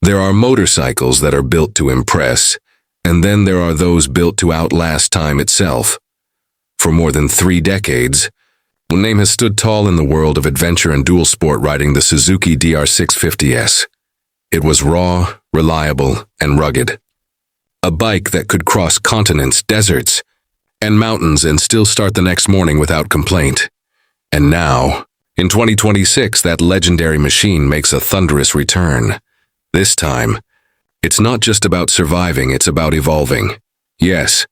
There are motorcycles that are built to impress, and then there are those built to outlast time itself. For more than 3 decades, the name has stood tall in the world of adventure and dual sport riding, the Suzuki DR650S. It was raw, reliable, and rugged. A bike that could cross continents, deserts, and mountains and still start the next morning without complaint. And now, in 2026, that legendary machine makes a thunderous return. This time, it's not just about surviving, it's about evolving. Yes,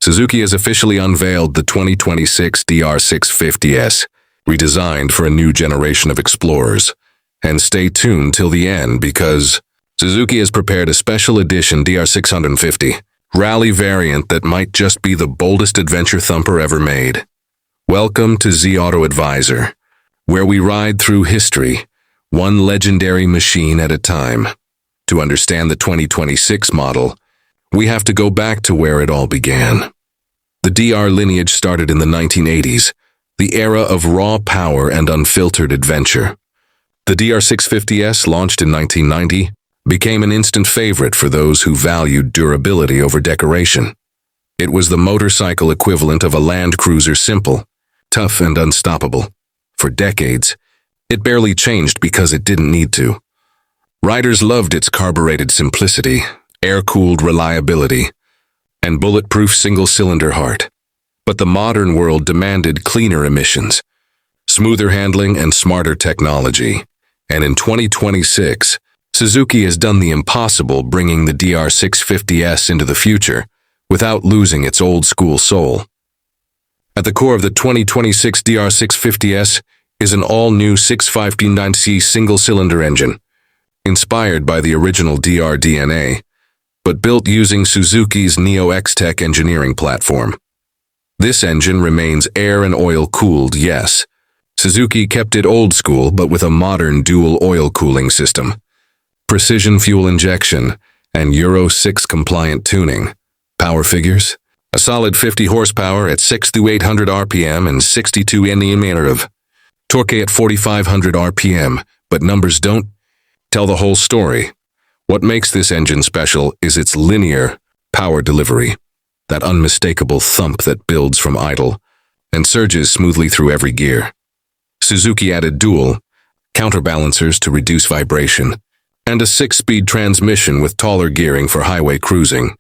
Suzuki has officially unveiled the 2026 DR650S, redesigned for a new generation of explorers. And stay tuned till the end because Suzuki has prepared a special edition DR650 rally variant that might just be the boldest adventure thumper ever made. Welcome to Z Auto Advisor, where we ride through history, one legendary machine at a time. To understand the 2026 model, we have to go back to where it all began. The DR lineage started in the 1980s, the era of raw power and unfiltered adventure. The DR650S, launched in 1990, became an instant favorite for those who valued durability over decoration. It was the motorcycle equivalent of a Land Cruiser, simple, tough, and unstoppable. For decades, it barely changed because it didn't need to. Riders loved its carbureted simplicity, air-cooled reliability, and bulletproof single-cylinder heart. But the modern world demanded cleaner emissions, smoother handling, and smarter technology. And in 2026, Suzuki has done the impossible, bringing the DR650S into the future without losing its old-school soul. At the core of the 2026 DR650S is an all-new 659cc single-cylinder engine, inspired by the original DR DNA, but built using Suzuki's Neo X-Tech engineering platform. This engine remains air and oil-cooled, yes. Suzuki kept it old school, but with a modern dual oil cooling system, precision fuel injection, and Euro 6 compliant tuning. Power figures: a solid 50 horsepower at 6 to 800 RPM and 62 Nm of torque at 4,500 RPM, but numbers don't tell the whole story. What makes this engine special is its linear power delivery, that unmistakable thump that builds from idle and surges smoothly through every gear. Suzuki added dual counterbalancers to reduce vibration, and a 6-speed transmission with taller gearing for highway cruising.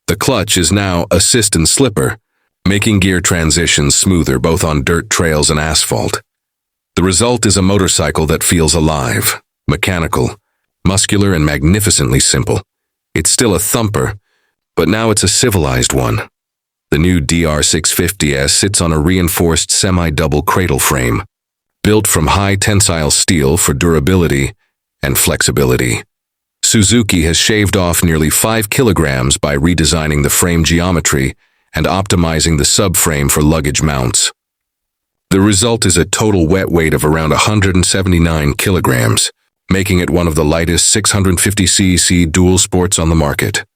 The clutch is now assist and slipper, making gear transitions smoother both on dirt trails and asphalt. The result is a motorcycle that feels alive, mechanical, muscular, and magnificently simple. It's still a thumper, but now it's a civilized one. The new DR650S sits on a reinforced semi-double cradle frame, built from high-tensile steel for durability and flexibility. Suzuki has shaved off nearly 5 kilograms by redesigning the frame geometry and optimizing the subframe for luggage mounts. The result is a total wet weight of around 179 kilograms, making it one of the lightest 650cc dual sports on the market.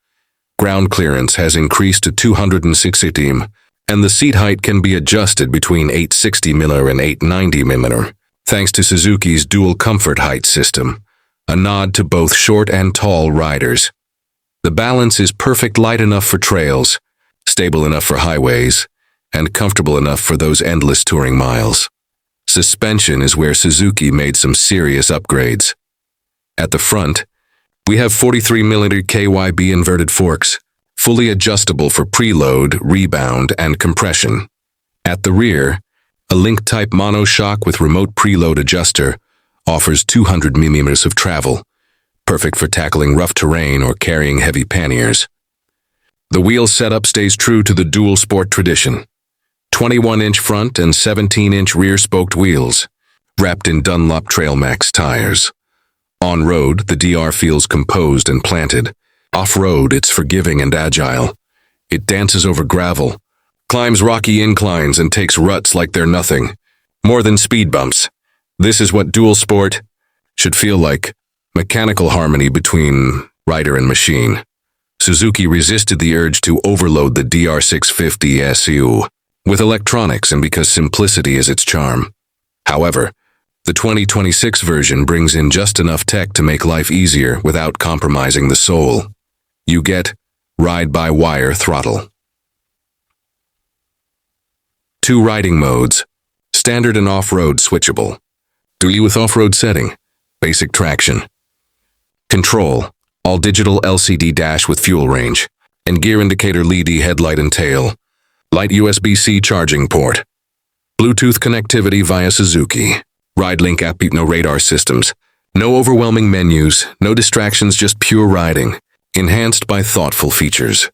Ground clearance has increased to 260 mm, and the seat height can be adjusted between 860 mm and 890 mm, thanks to Suzuki's dual comfort height system, a nod to both short and tall riders. The balance is perfect: light enough for trails, stable enough for highways, and comfortable enough for those endless touring miles. Suspension is where Suzuki made some serious upgrades. At the front, we have 43mm KYB inverted forks, fully adjustable for preload, rebound, and compression. At the rear, a link-type monoshock with remote preload adjuster offers 200 mm of travel, perfect for tackling rough terrain or carrying heavy panniers. The wheel setup stays true to the dual sport tradition: 21-inch front and 17-inch rear spoked wheels, wrapped in Dunlop Trailmax tires. On-road, the DR feels composed and planted. Off-road, it's forgiving and agile. It dances over gravel, climbs rocky inclines, and takes ruts like they're nothing. More than speed bumps. This is what dual sport should feel like: mechanical harmony between rider and machine. Suzuki resisted the urge to overload the DR650S with electronics, and because simplicity is its charm. However, The 2026 version brings in just enough tech to make life easier without compromising the soul. You get ride-by-wire throttle. 2 riding modes, standard and off-road switchable. Duty with off-road setting, basic traction. Control, all-digital LCD dash with fuel range, and gear indicator LED headlight and tail. Light USB-C charging port. Bluetooth connectivity via Suzuki. RideLink app, no radar systems. No overwhelming menus, no distractions, just pure riding. Enhanced by thoughtful features.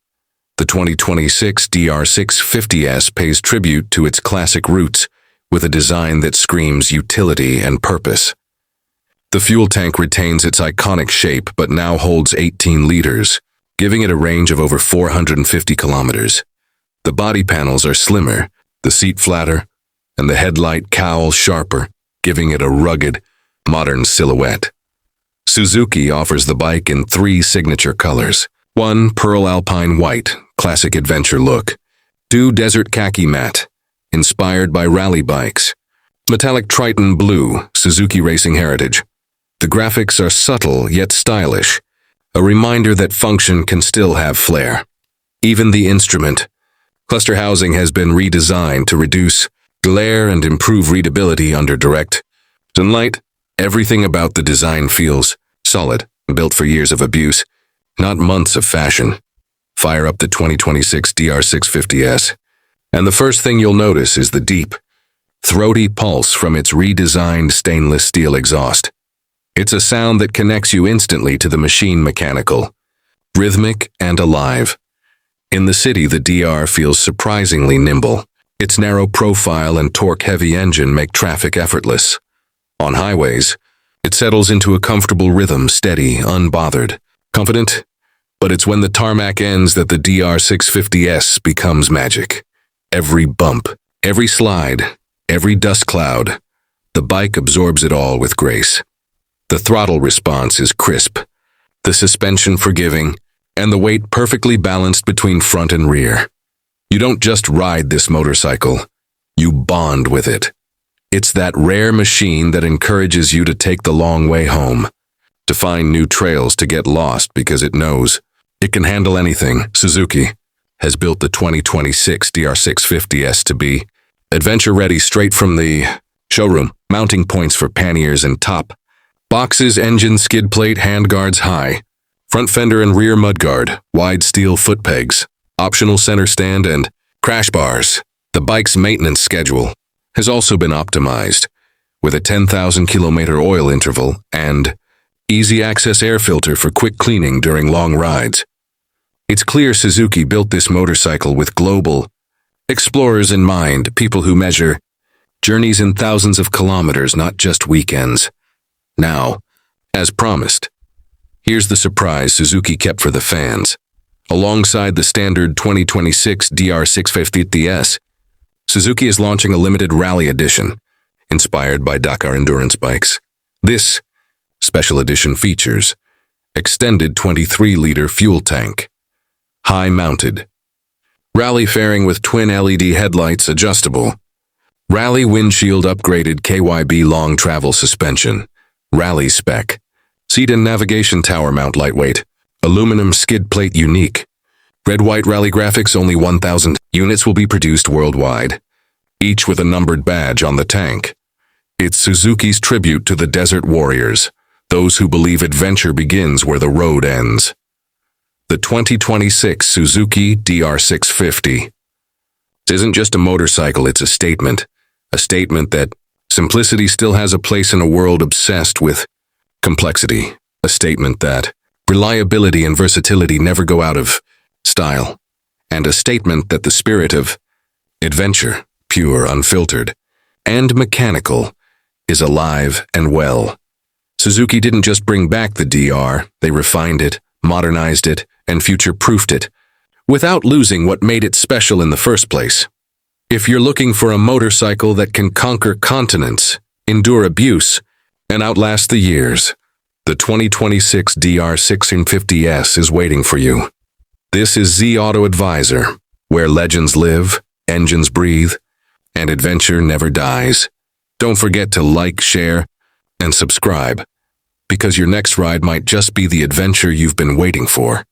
The 2026 DR650S pays tribute to its classic roots with a design that screams utility and purpose. The fuel tank retains its iconic shape but now holds 18 liters, giving it a range of over 450 kilometers. The body panels are slimmer, the seat flatter, and the headlight cowl sharper, giving it a rugged, modern silhouette. Suzuki offers the bike in 3 signature colors. 1, pearl alpine white, classic adventure look. 2, desert khaki matte, inspired by rally bikes. Metallic Triton blue, Suzuki racing heritage. The graphics are subtle yet stylish, a reminder that function can still have flair. Even the instrument cluster housing has been redesigned to reduce glare and improve readability under direct sunlight. Everything about the design feels solid, built for years of abuse, not months of fashion. Fire up the 2026 DR650S, and the first thing you'll notice is the deep, throaty pulse from its redesigned stainless steel exhaust. It's a sound that connects you instantly to the machine, mechanical, rhythmic, and alive. In the city, the DR feels surprisingly nimble. Its narrow profile and torque-heavy engine make traffic effortless. On highways, it settles into a comfortable rhythm, steady, unbothered, confident, but it's when the tarmac ends that the DR650S becomes magic. Every bump, every slide, every dust cloud, the bike absorbs it all with grace. The throttle response is crisp, the suspension forgiving, and the weight perfectly balanced between front and rear. You don't just ride this motorcycle, you bond with it. It's that rare machine that encourages you to take the long way home, to find new trails, to get lost because it knows it can handle anything. Suzuki has built the 2026 DR650S to be adventure-ready straight from the showroom. Mounting points for panniers and top boxes, engine skid plate, handguards high, front fender and rear mudguard, wide steel foot pegs, optional center stand, and crash bars. The bike's maintenance schedule has also been optimized, with a 10,000 kilometer oil interval and easy access air filter for quick cleaning during long rides. It's clear Suzuki built this motorcycle with global explorers in mind, people who measure journeys in thousands of kilometers, not just weekends. Now, as promised, here's the surprise Suzuki kept for the fans. Alongside the standard 2026 DR650S, Suzuki is launching a limited rally edition, inspired by Dakar endurance bikes. This special edition features extended 23-liter fuel tank, high-mounted, rally fairing with twin LED headlights, adjustable, rally windshield upgraded KYB long travel suspension, rally spec, seat and navigation tower mount lightweight, aluminum skid plate unique, red-white rally graphics. Only 1,000 units will be produced worldwide, each with a numbered badge on the tank. It's Suzuki's tribute to the desert warriors, those who believe adventure begins where the road ends. The 2026 Suzuki DR650 isn't just a motorcycle, it's a statement that simplicity still has a place in a world obsessed with complexity, a statement that reliability and versatility never go out of style, and a statement that the spirit of adventure, pure, unfiltered, and mechanical, is alive and well. Suzuki didn't just bring back the DR, they refined it, modernized it, and future-proofed it, without losing what made it special in the first place. If you're looking for a motorcycle that can conquer continents, endure abuse, and outlast the years, the 2026 DR650S is waiting for you. This is Z Auto Advisor, where legends live, engines breathe, and adventure never dies. Don't forget to like, share, and subscribe, because your next ride might just be the adventure you've been waiting for.